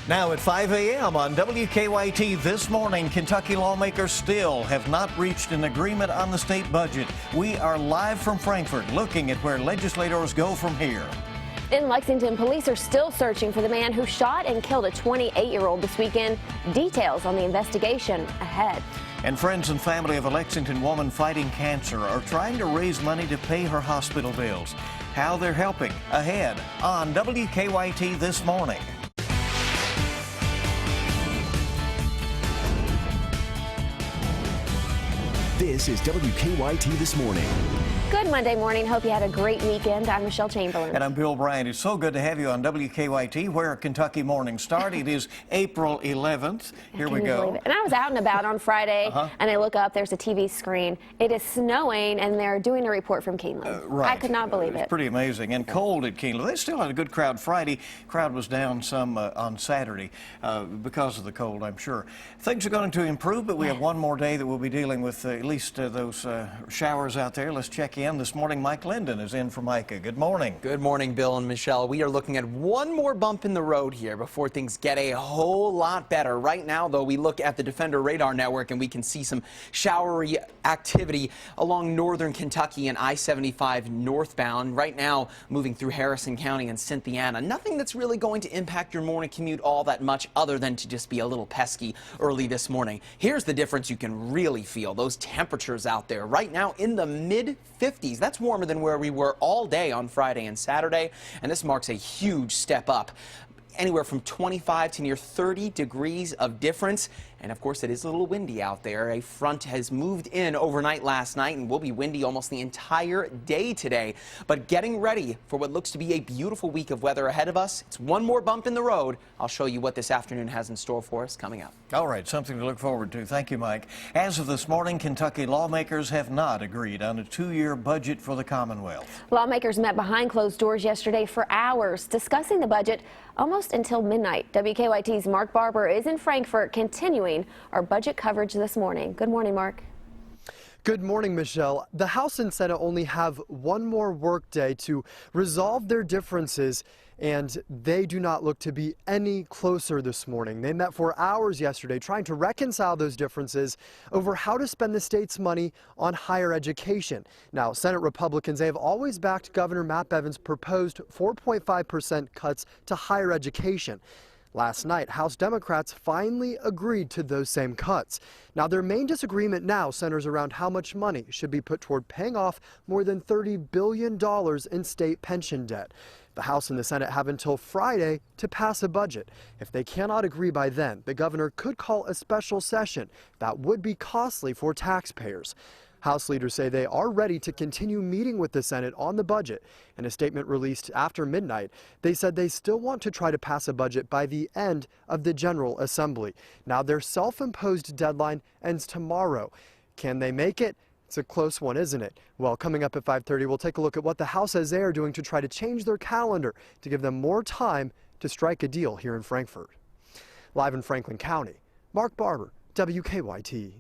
Now at 5 a.m. on WKYT this morning, Kentucky lawmakers still have not reached an agreement on the state budget. We are live from Frankfort looking at where legislators go from here. In Lexington, police are still searching for the man who shot and killed a 28-year-old this weekend. Details on the investigation ahead. And friends and family of a Lexington woman fighting cancer are trying to raise money to pay her hospital bills. How they're helping ahead on WKYT this morning. This is WKYT This Morning. Good Monday morning. Hope you had a great weekend. I'm Michelle Chamberlain. And I'm Bill Bryant. It's so good to have you on WKYT, where Kentucky mornings start. It is April 11th. Here we go. And I was out and about on Friday, and I look up, there's a TV screen. It is snowing, and they're doing a report from Keeneland. Right. I could not believe it. It's pretty amazing. And cold at Keeneland. They still had a good crowd Friday. Crowd was down some on Saturday because of the cold, I'm sure. Things are going to improve, but we have one more day that we'll be dealing with at least those showers out there. Let's check in. This morning, Mike Linden is in for Micah. Good morning. Good morning, Bill and Michelle. We are looking at one more bump in the road here before things get a whole lot better. Right now, though, we look at the Defender radar network and we can see some showery activity along northern Kentucky and I-75 northbound. Right now, moving through Harrison County and Cynthiana. Nothing that's really going to impact your morning commute all that much other than to just be a little pesky early this morning. Here's the difference you can really feel. Those temperatures out there right now in the mid-50s. That's warmer than where we were all day on Friday and Saturday, and this marks a huge step up. Anywhere from 25 to near 30 degrees of difference. And of course, it is a little windy out there. A front has moved in overnight last night and will be windy almost the entire day today. But getting ready for what looks to be a beautiful week of weather ahead of us. It's one more bump in the road. I'll show you what this afternoon has in store for us coming up. All right, something to look forward to. Thank you, Mike. As of this morning, Kentucky lawmakers have not agreed on a two-year budget for the Commonwealth. Lawmakers met behind closed doors yesterday for hours discussing the budget almost until midnight. WKYT's Mark Barber is in Frankfort continuing our budget coverage this morning. Good morning, Mark. Good morning, Michelle. The House and Senate only have one more workday to resolve their differences, and they do not look to be any closer this morning. They met for hours yesterday trying to reconcile those differences over how to spend the state's money on higher education. Now, Senate Republicans, they have always backed Governor Matt Bevin's proposed 4.5% cuts to higher education. Last night, House Democrats finally agreed to those same cuts. Now, their main disagreement now centers around how much money should be put toward paying off more than $30 billion in state pension debt. The House and the Senate have until Friday to pass a budget. If they cannot agree by then, the governor could call a special session that would be costly for taxpayers. House leaders say they are ready to continue meeting with the Senate on the budget. In a statement released after midnight, they said they still want to try to pass a budget by the end of the General Assembly. Now, their self-imposed deadline ends tomorrow. Can they make it? It's a close one, isn't it? Well, coming up at 5:30, we'll take a look at what the House says they are doing to try to change their calendar to give them more time to strike a deal here in Frankfort. Live in Franklin County, Mark Barber, WKYT.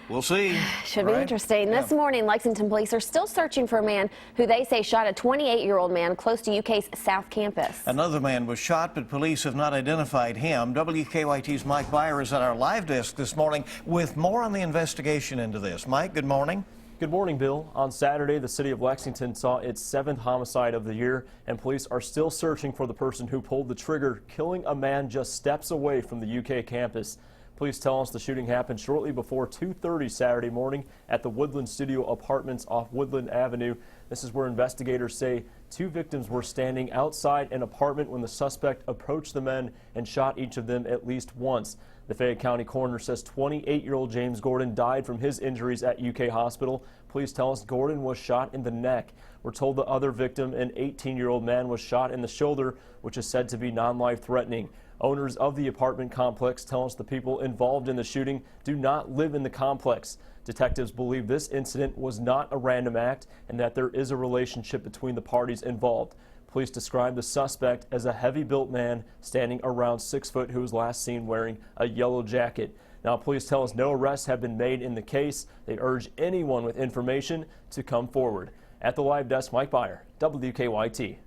We'll see. Should be interesting. This morning, Lexington police are still searching for a man who they say shot a 28-year-old man close to UK's South Campus. Another man was shot, but police have not identified him. WKYT's Mike Byer is at our live desk this morning with more on the investigation into this. Mike, good morning. Good morning, Bill. On Saturday, the city of Lexington saw its 7th homicide of the year, and police are still searching for the person who pulled the trigger, killing a man just steps away from the UK campus. Police tell us the shooting happened shortly before 2:30 Saturday morning at the Woodland Studio Apartments off Woodland Avenue. This is where investigators say two victims were standing outside an apartment when the suspect approached the men and shot each of them at least once. The Fayette County coroner says 28-year-old James Gordon died from his injuries at UK Hospital. Police tell us Gordon was shot in the neck. We're told the other victim, an 18-year-old man, was shot in the shoulder, which is said to be non-life threatening. Owners of the apartment complex tell us the people involved in the shooting do not live in the complex. Detectives believe this incident was not a random act and that there is a relationship between the parties involved. Police describe the suspect as a heavy-built man standing around 6 foot who was last seen wearing a yellow jacket. Now, police tell us no arrests have been made in the case. They urge anyone with information to come forward. At the live desk, Mike Byer, WKYT.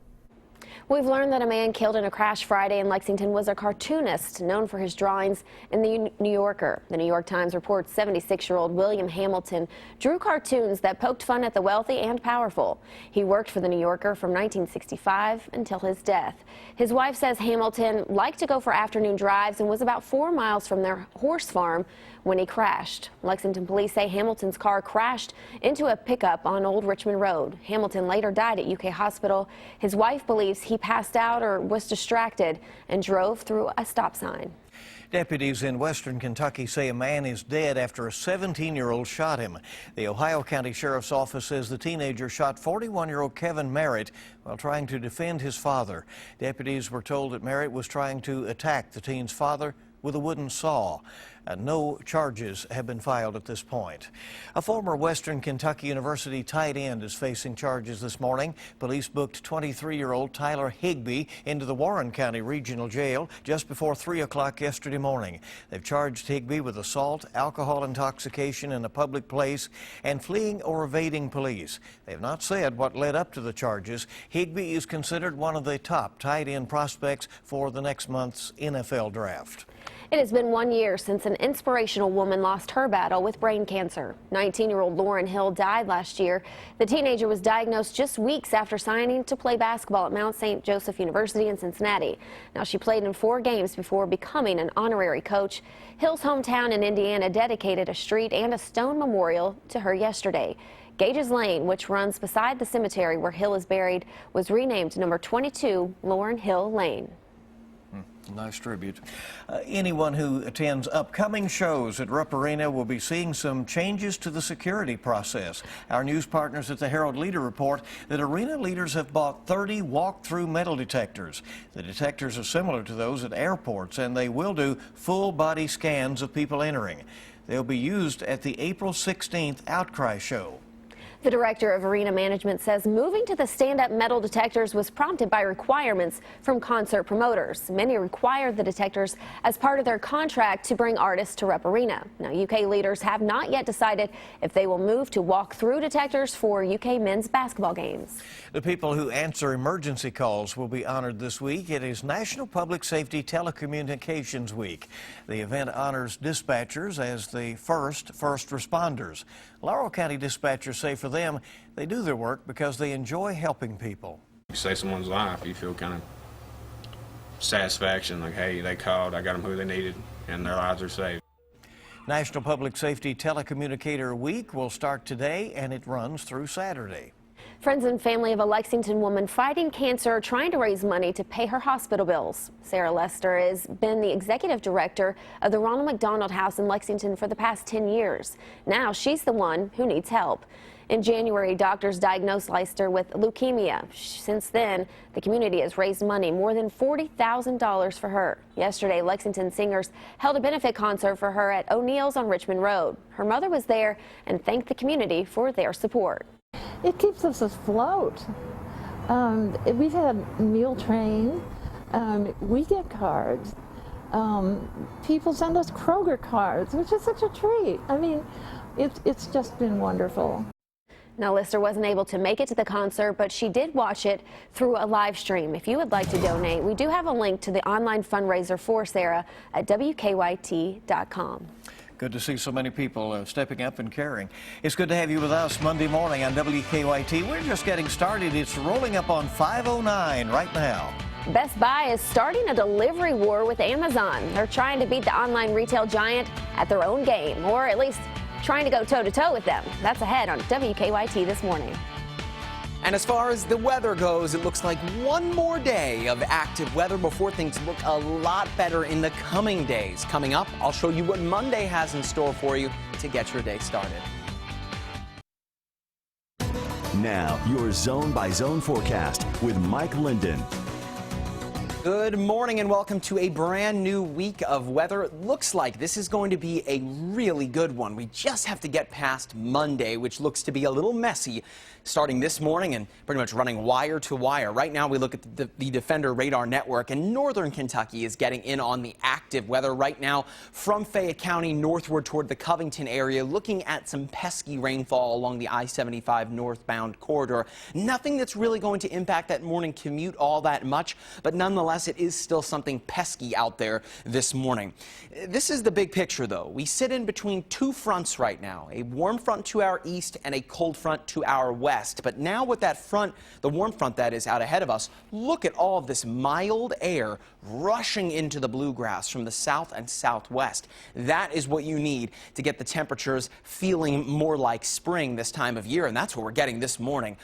We've learned that a man killed in a crash Friday in Lexington was a cartoonist known for his drawings in the New Yorker. The New York Times reports 76-year-old William Hamilton drew cartoons that poked fun at the wealthy and powerful. He worked for the New Yorker from 1965 until his death. His wife says Hamilton liked to go for afternoon drives and was about 4 miles from their horse farm when he crashed. Lexington police say Hamilton's car crashed into a pickup on Old Richmond Road. Hamilton later died at UK Hospital. His wife believes he passed out or was distracted and drove through a stop sign. Deputies in western Kentucky say a man is dead after a 17-year-old shot him. The Ohio County Sheriff's Office says the teenager shot 41-year-old Kevin Merritt while trying to defend his father. Deputies were told that Merritt was trying to attack the teen's father with a wooden saw. No charges have been filed at this point. A former Western Kentucky University tight end is facing charges this morning. Police booked 23-year-old Tyler Higbee into the Warren County Regional Jail just before 3 o'clock yesterday morning. They've charged Higbee with assault, alcohol intoxication in a public place, and fleeing or evading police. They have not said what led up to the charges. Higbee is considered one of the top tight end prospects for the next month's NFL draft. It has been 1 year since an inspirational woman lost her battle with brain cancer. 19-year-old Lauren Hill died last year. The teenager was diagnosed just weeks after signing to play basketball at Mount St. Joseph University in Cincinnati. Now, she played in 4 games before becoming an honorary coach. Hill's hometown in Indiana dedicated a street and a stone memorial to her yesterday. Gage's Lane, which runs beside the cemetery where Hill is buried, was renamed number 22 Lauren Hill Lane. Nice tribute. Anyone who attends upcoming shows at Rupp Arena will be seeing some changes to the security process. Our news partners at the Herald-Leader report that arena leaders have bought 30 walk-through metal detectors. The detectors are similar to those at airports, and they will do full-body scans of people entering. They'll be used at the April 16th Outcry show. The director of arena management says moving to the stand-up metal detectors was prompted by requirements from concert promoters. Many require the detectors as part of their contract to bring artists to Rupp Arena. Now, UK leaders have not yet decided if they will move to walk-through detectors for UK men's basketball games. The people who answer emergency calls will be honored this week. It is National Public Safety Telecommunications Week. The event honors dispatchers as the first responders. Laurel County dispatchers say for them, they do their work because they enjoy helping people. You save someone's life, you feel kind of satisfaction, like, hey, they called, I got them who they needed, and their lives are saved. National Public Safety Telecommunicator Week will start today, and it runs through Saturday. Friends and family of a Lexington woman fighting cancer are trying to raise money to pay her hospital bills. Sarah Lester has been the executive director of the Ronald McDonald House in Lexington for the past 10 years. Now she's the one who needs help. In January, doctors diagnosed Lester with leukemia. Since then, the community has raised money, more than $40,000 for her. Yesterday, Lexington singers held a benefit concert for her at O'Neill's on Richmond Road. Her mother was there and thanked the community for their support. It keeps us afloat. We've had meal train, we get cards. People send us Kroger cards, which is such a treat. I mean, it's just been wonderful. Now, Lister wasn't able to make it to the concert, but she did watch it through a live stream. If you would like to donate, we do have a link to the online fundraiser for Sarah at WKYT.com. Good to see so many people stepping up and caring. It's good to have you with us Monday morning on WKYT. We're just getting started. It's rolling up on 5:09 right now. Best Buy is starting a delivery war with Amazon. They're trying to beat the online retail giant at their own game, or at least trying to go toe-to-toe with them. That's ahead on WKYT this morning. And as far as the weather goes, it looks like one more day of active weather before things look a lot better in the coming days. Coming up, I'll show you what Monday has in store for you to get your day started. Now, your zone-by-zone forecast with Mike Linden. Good morning and welcome to a brand new week of weather. It looks like this is going to be a really good one. We just have to get past Monday, which looks to be a little messy, starting this morning and pretty much running wire to wire. Right now we look at the Defender radar network, and northern Kentucky is getting in on the active weather right now from Fayette County northward toward the Covington area, looking at some pesky rainfall along the I-75 northbound corridor. Nothing that's really going to impact that morning commute all that much, but nonetheless it is still something pesky out there this morning. This is the big picture, though. We sit in between two fronts right now, a warm front to our east and a cold front to our west. But now with that front, the warm front that is out ahead of us, look at all of this mild air rushing into the bluegrass from the south and southwest. That is what you need to get the temperatures feeling more like spring this time of year, and that's what we're getting this morning.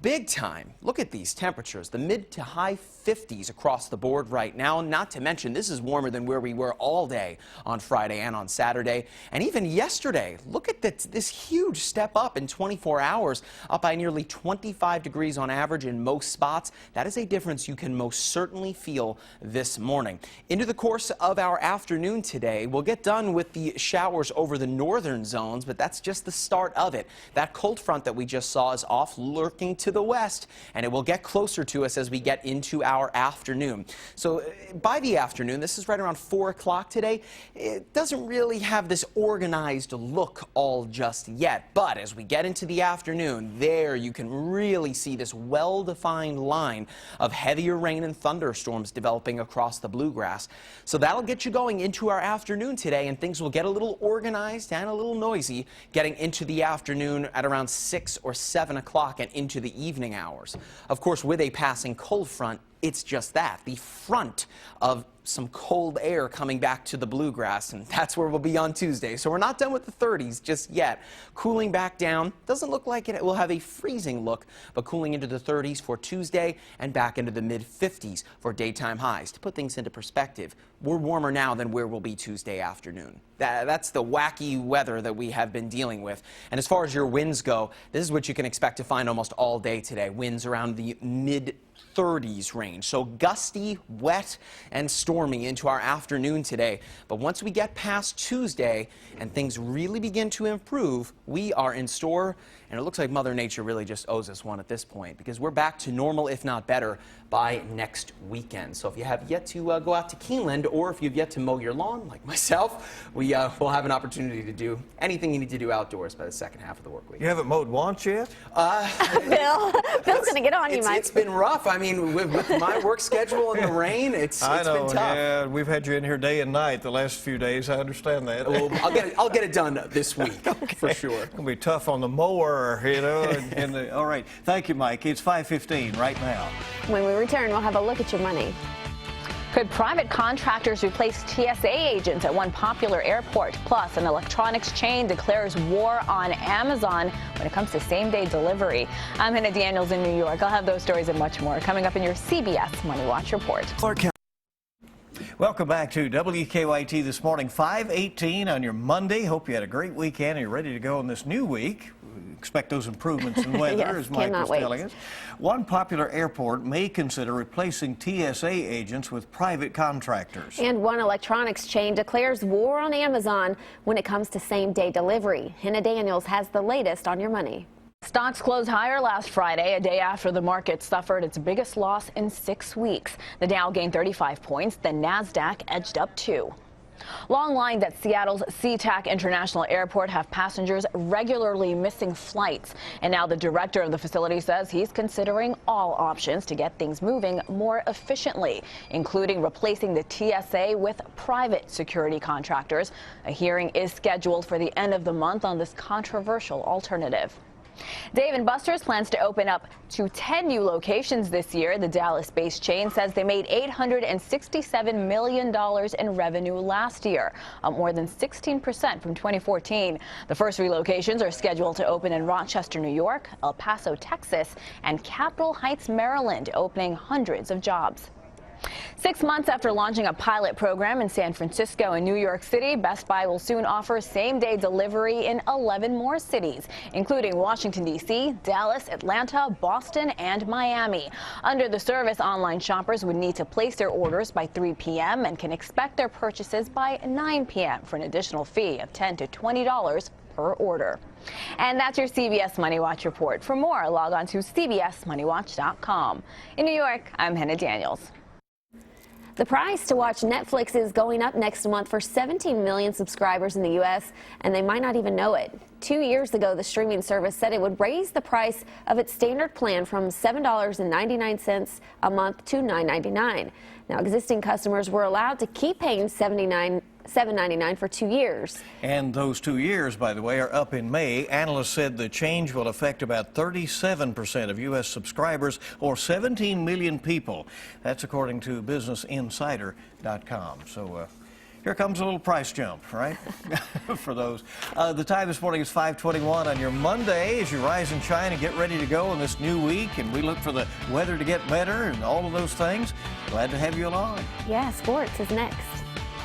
Big time. Look at these temperatures, the mid to high 50s across the board right now. Not to mention, this is warmer than where we were all day on Friday and on Saturday. And even yesterday, look at this huge step up in 24 hours, up by nearly 25 degrees on average in most spots. That is a difference you can most certainly feel this morning. Into the course of our afternoon today, we'll get done with the showers over the northern zones, but that's just the start of it. That cold front that we just saw is off, lurking to the west, and it will get closer to us as we get into our afternoon. So by the afternoon, this is right around 4 o'clock today, it doesn't really have this organized look all just yet, but as we get into the afternoon, there you can really see this well-defined line of heavier rain and thunderstorms developing across the bluegrass. So that'll get you going into our afternoon today, and things will get a little organized and a little noisy getting into the afternoon at around 6 or 7 o'clock and into the evening hours. Of course, with a passing cold front, it's just that, the front of some cold air coming back to the bluegrass, and that's where we'll be on Tuesday. So we're not done with the 30s just yet. Cooling back down. Doesn't look like it will have a freezing look, but cooling into the 30s for Tuesday and back into the mid-50s for daytime highs. To put things into perspective, we're warmer now than where we'll be Tuesday afternoon. That's the wacky weather that we have been dealing with. And as far as your winds go, this is what you can expect to find almost all day today. Winds around the mid-30s range. So gusty, wet, and stormy into our afternoon today. But once we get past Tuesday and things really begin to improve, we are in store. And it looks like Mother Nature really just owes us one at this point, because we're back to normal, if not better, by next weekend. So if you have yet to go out to Keeneland, or if you've yet to mow your lawn, like myself, we will have an opportunity to do anything you need to do outdoors by the second half of the work week. You haven't mowed once yet? Bill's going to get on you, Mike. It's been rough. I mean, with my work schedule and the rain, it's been tough. Yeah, we've had you in here day and night the last few days. I understand that. Well, I'll get it done this week, okay, for sure. It's going to be tough on the mower, you know. All right. Thank you, Mike. It's 5:15 right now. When we return, we'll have a look at your money. Could private contractors replace TSA agents at one popular airport? Plus, an electronics chain declares war on Amazon when it comes to same-day delivery. I'm Hannah Daniels in New York. I'll have those stories and much more coming up in your CBS Money Watch report. Welcome back to WKYT this morning, 5:18 on your Monday. Hope you had a great weekend and you're ready to go in this new week. We expect those improvements in weather, Yes, as Mike was wait. telling us. One popular airport may consider replacing TSA agents with private contractors. And one electronics chain declares war on Amazon when it comes to same-day delivery. Hannah Daniels has the latest on your money. Stocks closed higher last Friday, a day after the market suffered its biggest loss in 6 weeks. The Dow gained 35 points, the NASDAQ edged up 2. Long lines at Seattle's SeaTac International Airport have passengers regularly missing flights. And now the director of the facility says he's considering all options to get things moving more efficiently, including replacing the TSA with private security contractors. A hearing is scheduled for the end of the month on this controversial alternative. Dave & Buster's plans to open up to 10 new locations this year. The Dallas-based chain says they made $867 million in revenue last year, up more than 16% from 2014. The first 3 locations are scheduled to open in Rochester, New York, El Paso, Texas, and Capitol Heights, Maryland, opening hundreds of jobs. 6 months after launching a pilot program in San Francisco and New York City, Best Buy will soon offer same-day delivery in 11 more cities, including Washington, D.C., Dallas, Atlanta, Boston, and Miami. Under the service, online shoppers would need to place their orders by 3 p.m. and can expect their purchases by 9 p.m. for an additional fee of $10 to $20 per order. And that's your CBS Money Watch report. For more, log on to cbsmoneywatch.com. In New York, I'm Hannah Daniels. The price to watch Netflix is going up next month for 17 million subscribers in the U.S., and they might not even know it. 2 years ago, the streaming service said it would raise the price of its standard plan from $7.99 a month to $9.99. Now, existing customers were allowed to keep paying $7.99 for 2 years. And those 2 years, by the way, are up in May. Analysts said the change will affect about 37% of U.S. subscribers, or 17 million people. That's according to BusinessInsider.com. So here comes a little price jump, right, for those. The time this morning is 5:21 on your Monday as you rise and shine and get ready to go in this new week. And we look for the weather to get better and all of those things. Glad to have you along. Yeah, sports is next.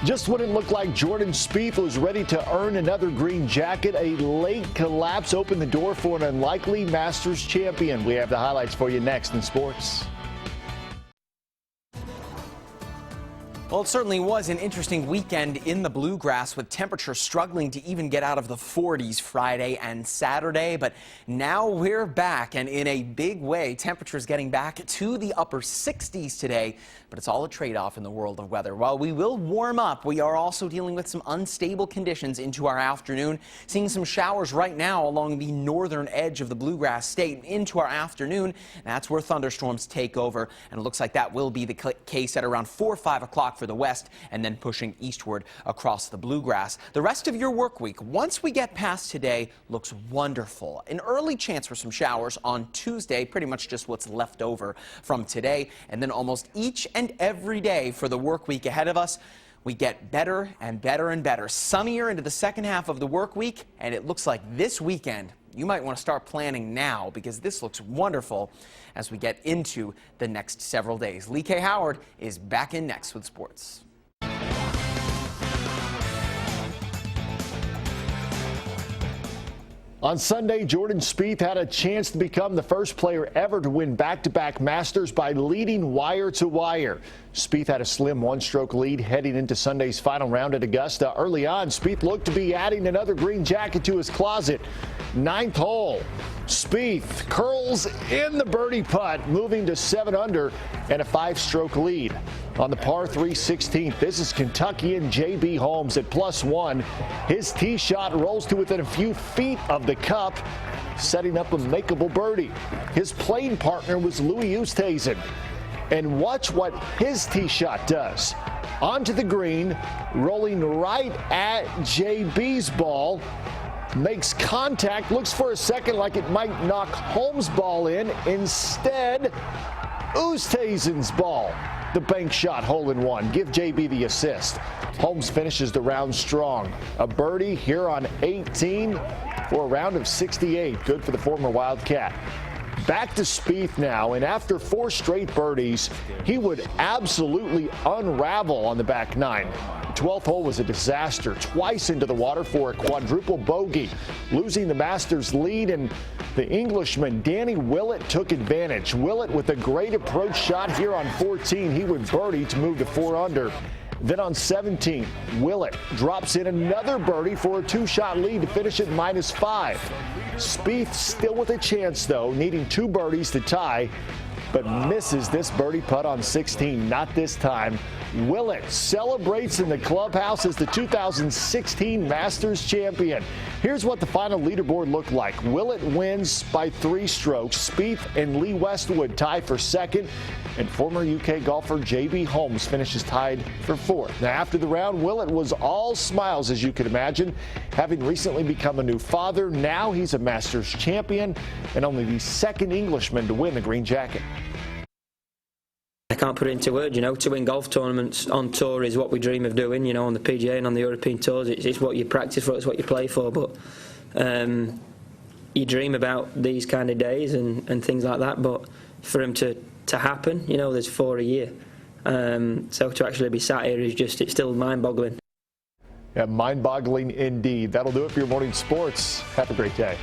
Just when it looked like Jordan Spieth was ready to earn another green jacket, a late collapse opened the door for an unlikely Masters champion. We have the highlights for you next in sports. Well, it certainly was an interesting weekend in the Bluegrass, with temperatures struggling to even get out of the 40s Friday and Saturday. But now we're back, and in a big way, temperatures getting back to the upper 60s today. But it's all a trade-off in the world of weather. While we will warm up, we are also dealing with some unstable conditions into our afternoon. Seeing some showers right now along the northern edge of the Bluegrass state into our afternoon. That's where thunderstorms take over, and it looks like that will be the case at around 4 or 5 o'clock for the west, and then pushing eastward across the Bluegrass. The rest of your work week, once we get past today, looks wonderful. An early chance for some showers on Tuesday, pretty much just what's left over from today, and then almost each and every day for the work week ahead of us. We get better and better and better. Sunnier into the second half of the work week, and it looks like this weekend you might want to start planning now, because this looks wonderful as we get into the next several days. Lee K. Howard is back in next with sports. On Sunday, Jordan Spieth had a chance to become the first player ever to win back-to-back Masters by leading wire to wire. Spieth had a slim one-stroke lead heading into Sunday's final round at Augusta. Early on, Spieth looked to be adding another green jacket to his closet. 9th hole, Spieth curls in the birdie putt, moving to 7 under and a 5-stroke lead. On the par 3 16th, this is Kentuckian J.B. Holmes at +1. His tee shot rolls to within a few feet of the cup, setting up a makeable birdie. His playing partner was Louis Oosthuizen. And watch what his tee shot does. Onto the green, rolling right at JB's ball. Makes contact, looks for a second like it might knock Holmes' ball in. Instead, Oosthuizen's ball. The bank shot, hole-in-one. Give JB the assist. Holmes finishes the round strong. A birdie here on 18 for a round of 68. Good for the former Wildcat. Back to Spieth now, and after 4 straight birdies, he would absolutely unravel on the back 9. The 12th hole was a disaster, twice into the water for a quadruple bogey, losing the Masters lead, and the Englishman Danny Willett took advantage. Willett with a great approach shot here on 14. He would birdie to move to 4 under. Then on 17, Willett drops in another birdie for a 2-shot lead to finish at -5. Spieth still with a chance, though, needing 2 birdies to tie, but misses this birdie putt on 16. Not this time. Willett celebrates in the clubhouse as the 2016 Masters champion. Here's what the final leaderboard looked like. Willett wins by 3 strokes. Spieth and Lee Westwood tie for second, and former UK golfer J.B. Holmes finishes tied for 4th. Now, after the round, Willett was all smiles, as you could imagine. Having recently become a new father, now he's a Masters champion and only the 2nd Englishman to win the green jacket. I can't put it into words, to win golf tournaments on tour is what we dream of doing, on the PGA and on the European tours. It's what you practice for, it's what you play for, but you dream about these kind of days and things like that, but for them to happen, there's 4 a year. So to actually be sat here is just, it's still mind-boggling. Yeah, mind-boggling indeed. That'll do it for your morning sports. Have a great day.